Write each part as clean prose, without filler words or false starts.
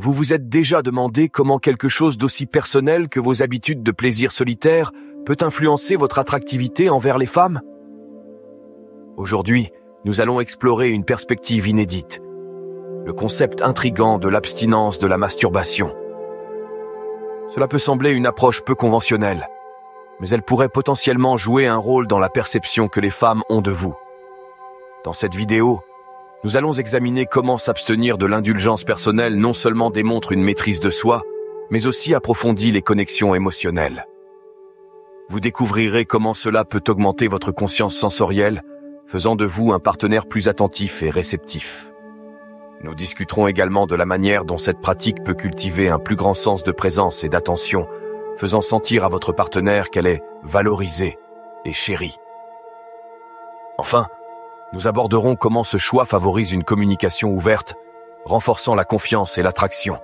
Vous vous êtes déjà demandé comment quelque chose d'aussi personnel que vos habitudes de plaisir solitaire peut influencer votre attractivité envers les femmes? Aujourd'hui, nous allons explorer une perspective inédite, le concept intrigant de l'abstinence de la masturbation. Cela peut sembler une approche peu conventionnelle, mais elle pourrait potentiellement jouer un rôle dans la perception que les femmes ont de vous. Dans cette vidéo, nous allons examiner comment s'abstenir de l'indulgence personnelle non seulement démontre une maîtrise de soi, mais aussi approfondit les connexions émotionnelles. Vous découvrirez comment cela peut augmenter votre conscience sensorielle, faisant de vous un partenaire plus attentif et réceptif. Nous discuterons également de la manière dont cette pratique peut cultiver un plus grand sens de présence et d'attention, faisant sentir à votre partenaire qu'elle est valorisée et chérie. Enfin, nous aborderons comment ce choix favorise une communication ouverte, renforçant la confiance et l'attraction.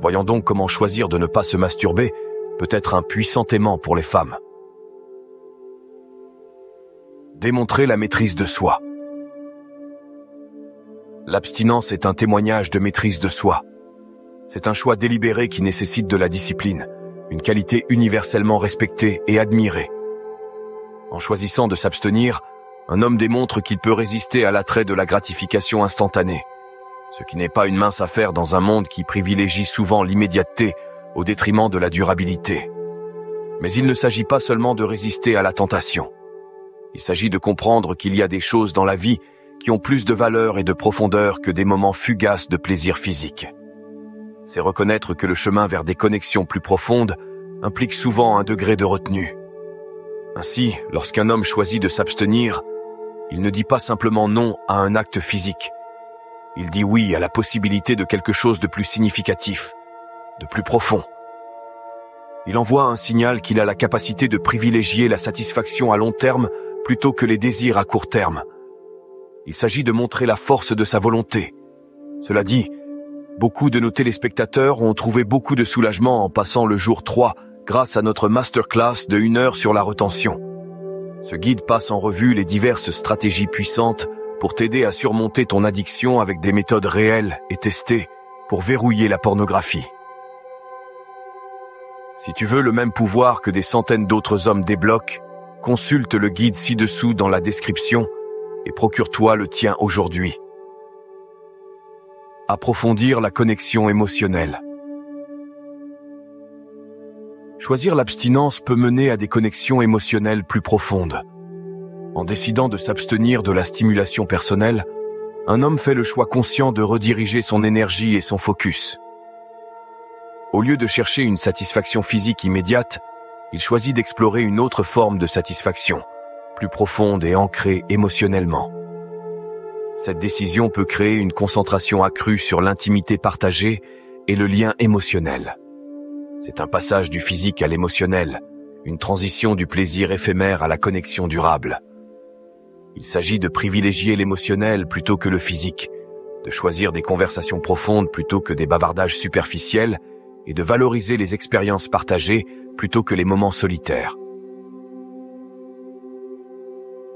Voyons donc comment choisir de ne pas se masturber peut être un puissant aimant pour les femmes. Démontrer la maîtrise de soi. L'abstinence est un témoignage de maîtrise de soi. C'est un choix délibéré qui nécessite de la discipline, une qualité universellement respectée et admirée. En choisissant de s'abstenir, un homme démontre qu'il peut résister à l'attrait de la gratification instantanée, ce qui n'est pas une mince affaire dans un monde qui privilégie souvent l'immédiateté au détriment de la durabilité. Mais il ne s'agit pas seulement de résister à la tentation. Il s'agit de comprendre qu'il y a des choses dans la vie qui ont plus de valeur et de profondeur que des moments fugaces de plaisir physique. C'est reconnaître que le chemin vers des connexions plus profondes implique souvent un degré de retenue. Ainsi, lorsqu'un homme choisit de s'abstenir, il ne dit pas simplement non à un acte physique. Il dit oui à la possibilité de quelque chose de plus significatif, de plus profond. Il envoie un signal qu'il a la capacité de privilégier la satisfaction à long terme plutôt que les désirs à court terme. Il s'agit de montrer la force de sa volonté. Cela dit, beaucoup de nos téléspectateurs ont trouvé beaucoup de soulagement en passant le jour 3 grâce à notre masterclass de 1 heure sur la retention. Ce guide passe en revue les diverses stratégies puissantes pour t'aider à surmonter ton addiction avec des méthodes réelles et testées pour verrouiller la pornographie. Si tu veux le même pouvoir que des centaines d'autres hommes débloquent, consulte le guide ci-dessous dans la description et procure-toi le tien aujourd'hui. Approfondir la connexion émotionnelle. Choisir l'abstinence peut mener à des connexions émotionnelles plus profondes. En décidant de s'abstenir de la stimulation personnelle, un homme fait le choix conscient de rediriger son énergie et son focus. Au lieu de chercher une satisfaction physique immédiate, il choisit d'explorer une autre forme de satisfaction, plus profonde et ancrée émotionnellement. Cette décision peut créer une concentration accrue sur l'intimité partagée et le lien émotionnel. C'est un passage du physique à l'émotionnel, une transition du plaisir éphémère à la connexion durable. Il s'agit de privilégier l'émotionnel plutôt que le physique, de choisir des conversations profondes plutôt que des bavardages superficiels et de valoriser les expériences partagées plutôt que les moments solitaires.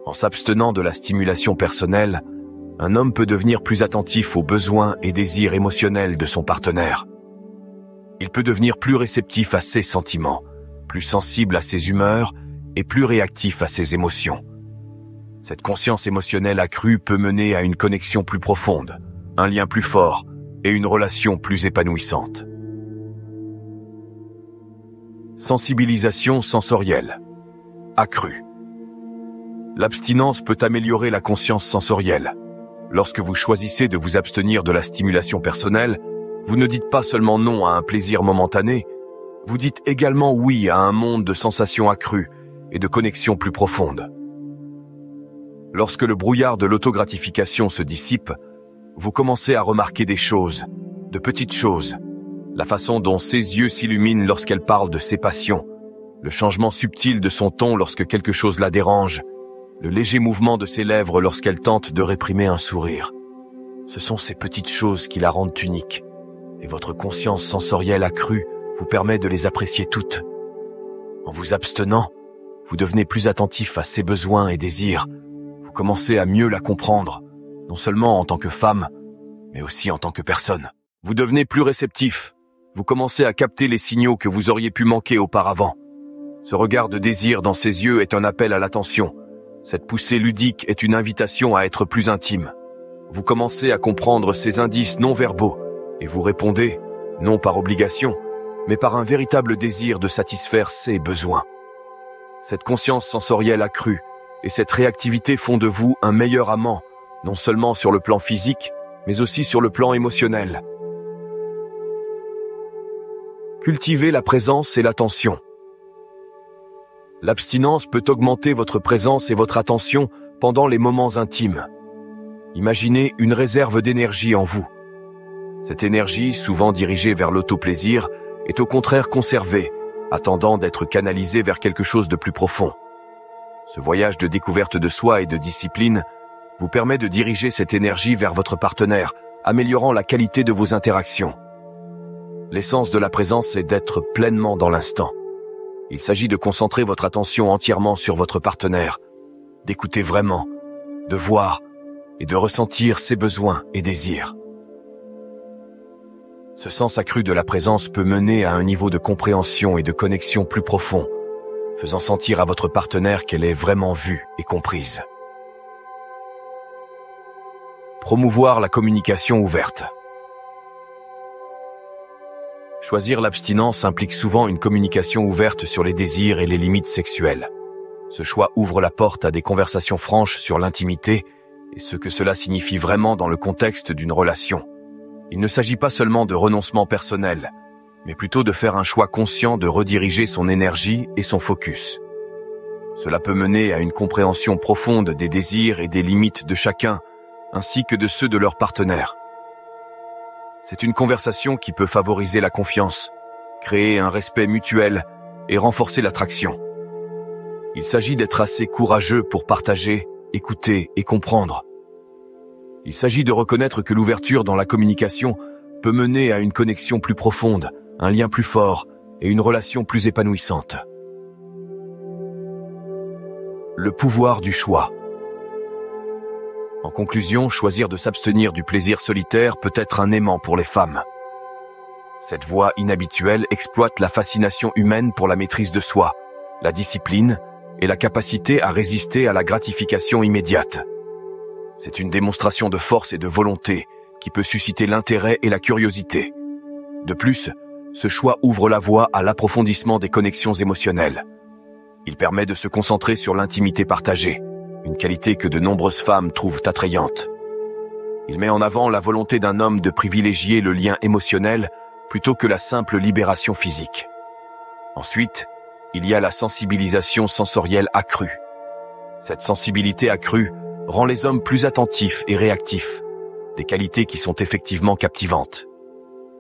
En s'abstenant de la stimulation personnelle, un homme peut devenir plus attentif aux besoins et désirs émotionnels de son partenaire. Il peut devenir plus réceptif à ses sentiments, plus sensible à ses humeurs et plus réactif à ses émotions. Cette conscience émotionnelle accrue peut mener à une connexion plus profonde, un lien plus fort et une relation plus épanouissante. Sensibilisation sensorielle accrue. L'abstinence peut améliorer la conscience sensorielle. Lorsque vous choisissez de vous abstenir de la stimulation personnelle, vous ne dites pas seulement non à un plaisir momentané, vous dites également oui à un monde de sensations accrues et de connexions plus profondes. Lorsque le brouillard de l'autogratification se dissipe, vous commencez à remarquer des choses, de petites choses, la façon dont ses yeux s'illuminent lorsqu'elle parle de ses passions, le changement subtil de son ton lorsque quelque chose la dérange, le léger mouvement de ses lèvres lorsqu'elle tente de réprimer un sourire. Ce sont ces petites choses qui la rendent unique, et votre conscience sensorielle accrue vous permet de les apprécier toutes. En vous abstenant, vous devenez plus attentif à ses besoins et désirs. Vous commencez à mieux la comprendre, non seulement en tant que femme, mais aussi en tant que personne. Vous devenez plus réceptif. Vous commencez à capter les signaux que vous auriez pu manquer auparavant. Ce regard de désir dans ses yeux est un appel à l'attention. Cette poussée ludique est une invitation à être plus intime. Vous commencez à comprendre ces indices non verbaux et vous répondez, non par obligation, mais par un véritable désir de satisfaire ses besoins. Cette conscience sensorielle accrue et cette réactivité font de vous un meilleur amant, non seulement sur le plan physique, mais aussi sur le plan émotionnel. Cultivez la présence et l'attention. L'abstinence peut augmenter votre présence et votre attention pendant les moments intimes. Imaginez une réserve d'énergie en vous. Cette énergie, souvent dirigée vers l'autoplaisir, est au contraire conservée, attendant d'être canalisée vers quelque chose de plus profond. Ce voyage de découverte de soi et de discipline vous permet de diriger cette énergie vers votre partenaire, améliorant la qualité de vos interactions. L'essence de la présence est d'être pleinement dans l'instant. Il s'agit de concentrer votre attention entièrement sur votre partenaire, d'écouter vraiment, de voir et de ressentir ses besoins et désirs. Ce sens accru de la présence peut mener à un niveau de compréhension et de connexion plus profond, faisant sentir à votre partenaire qu'elle est vraiment vue et comprise. Promouvoir la communication ouverte. Choisir l'abstinence implique souvent une communication ouverte sur les désirs et les limites sexuelles. Ce choix ouvre la porte à des conversations franches sur l'intimité et ce que cela signifie vraiment dans le contexte d'une relation. Il ne s'agit pas seulement de renoncement personnel, mais plutôt de faire un choix conscient de rediriger son énergie et son focus. Cela peut mener à une compréhension profonde des désirs et des limites de chacun, ainsi que de ceux de leur partenaire. C'est une conversation qui peut favoriser la confiance, créer un respect mutuel et renforcer l'attraction. Il s'agit d'être assez courageux pour partager, écouter et comprendre. Il s'agit de reconnaître que l'ouverture dans la communication peut mener à une connexion plus profonde, un lien plus fort et une relation plus épanouissante. Le pouvoir du choix. En conclusion, choisir de s'abstenir du plaisir solitaire peut être un aimant pour les femmes. Cette voie inhabituelle exploite la fascination humaine pour la maîtrise de soi, la discipline et la capacité à résister à la gratification immédiate. C'est une démonstration de force et de volonté qui peut susciter l'intérêt et la curiosité. De plus, ce choix ouvre la voie à l'approfondissement des connexions émotionnelles. Il permet de se concentrer sur l'intimité partagée, une qualité que de nombreuses femmes trouvent attrayante. Il met en avant la volonté d'un homme de privilégier le lien émotionnel plutôt que la simple libération physique. Ensuite, il y a la sensibilisation sensorielle accrue. Cette sensibilité accrue rend les hommes plus attentifs et réactifs, des qualités qui sont effectivement captivantes.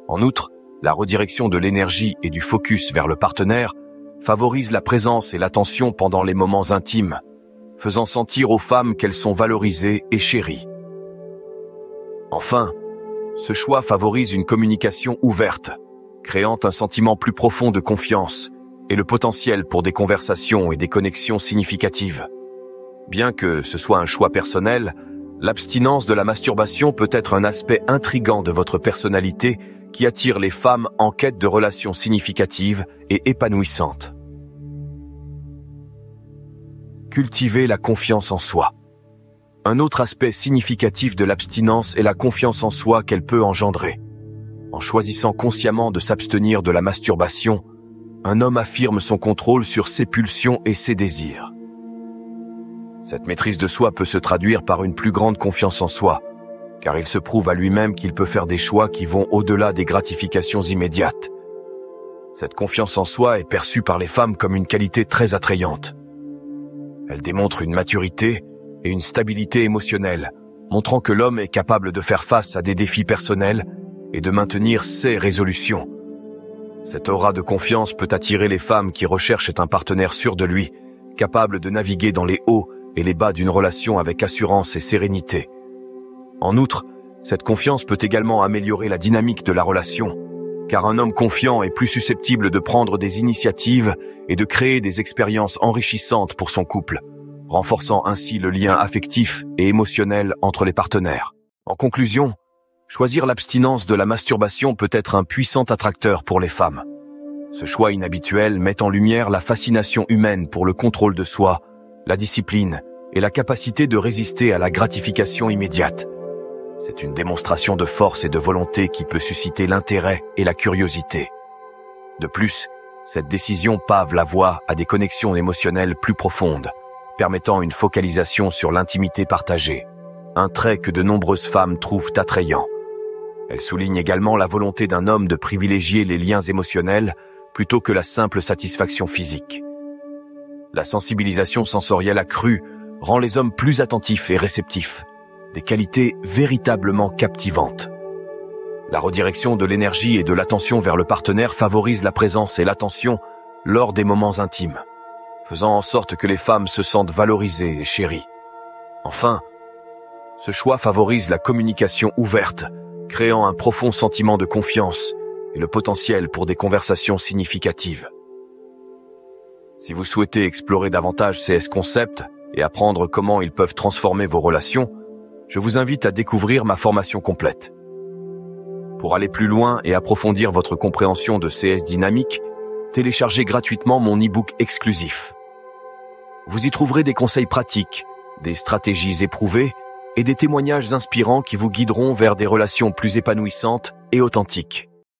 En outre, la redirection de l'énergie et du focus vers le partenaire favorise la présence et l'attention pendant les moments intimes, faisant sentir aux femmes qu'elles sont valorisées et chéries. Enfin, ce choix favorise une communication ouverte, créant un sentiment plus profond de confiance et le potentiel pour des conversations et des connexions significatives. Bien que ce soit un choix personnel, l'abstinence de la masturbation peut être un aspect intrigant de votre personnalité qui attire les femmes en quête de relations significatives et épanouissantes. Cultiver la confiance en soi. Un autre aspect significatif de l'abstinence est la confiance en soi qu'elle peut engendrer. En choisissant consciemment de s'abstenir de la masturbation, un homme affirme son contrôle sur ses pulsions et ses désirs. Cette maîtrise de soi peut se traduire par une plus grande confiance en soi, car il se prouve à lui-même qu'il peut faire des choix qui vont au-delà des gratifications immédiates. Cette confiance en soi est perçue par les femmes comme une qualité très attrayante. Elle démontre une maturité et une stabilité émotionnelle, montrant que l'homme est capable de faire face à des défis personnels et de maintenir ses résolutions. Cette aura de confiance peut attirer les femmes qui recherchent un partenaire sûr de lui, capable de naviguer dans les hauts et les bas d'une relation avec assurance et sérénité. En outre, cette confiance peut également améliorer la dynamique de la relation, car un homme confiant est plus susceptible de prendre des initiatives et de créer des expériences enrichissantes pour son couple, renforçant ainsi le lien affectif et émotionnel entre les partenaires. En conclusion, choisir l'abstinence de la masturbation peut être un puissant attracteur pour les femmes. Ce choix inhabituel met en lumière la fascination humaine pour le contrôle de soi, la discipline et la capacité de résister à la gratification immédiate. C'est une démonstration de force et de volonté qui peut susciter l'intérêt et la curiosité. De plus, cette décision pave la voie à des connexions émotionnelles plus profondes, permettant une focalisation sur l'intimité partagée, un trait que de nombreuses femmes trouvent attrayant. Elle souligne également la volonté d'un homme de privilégier les liens émotionnels plutôt que la simple satisfaction physique. La sensibilisation sensorielle accrue rend les hommes plus attentifs et réceptifs, des qualités véritablement captivantes. La redirection de l'énergie et de l'attention vers le partenaire favorise la présence et l'attention lors des moments intimes, faisant en sorte que les femmes se sentent valorisées et chéries. Enfin, ce choix favorise la communication ouverte, créant un profond sentiment de confiance et le potentiel pour des conversations significatives. Si vous souhaitez explorer davantage ces concepts et apprendre comment ils peuvent transformer vos relations, je vous invite à découvrir ma formation complète. Pour aller plus loin et approfondir votre compréhension de CS dynamique, téléchargez gratuitement mon e-book exclusif. Vous y trouverez des conseils pratiques, des stratégies éprouvées et des témoignages inspirants qui vous guideront vers des relations plus épanouissantes et authentiques.